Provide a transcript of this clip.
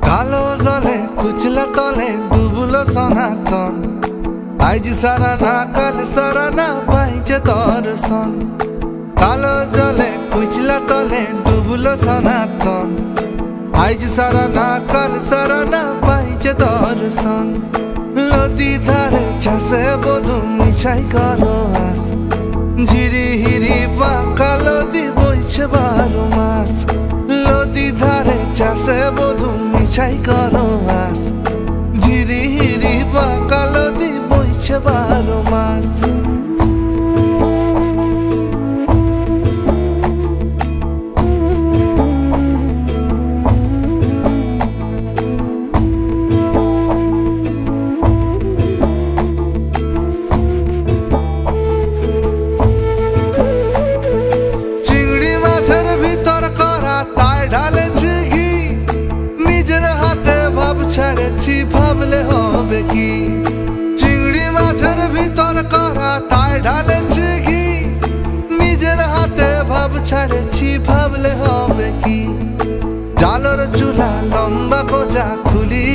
কালো জলে কুচলা তলে ডুবলো সনাতন। আজ সারা না কাল সারা না পাইছে দর্শন। কালো জলে কুচলা তলে ডুবলো সনাতন। আজ সারা না কাল সারা না পাইছে দর্শন। নদী ধারে চাষে বধু মিশাই করো আস। ঝিরি হিরি বাঁকা নদী বইছে 12 মাস। নদী ধারে চাষে বধু মিশাই করো আস। ঝিরি হিরি বাঁকা নদী বইছে 12 মাস। ভিতর করা তাই ঢালেছি ঘি। নিজের হাতে ভাব ছেড়েছি ভাবলে হবে কি। চিংড়ি মাছের ভিতর করা তাই ঢালেছি ঘি। নিজের হাতে ভাব ছেড়েছি ভাবলে হবে কি। জালর চুলা লম্বা কোজা খুলি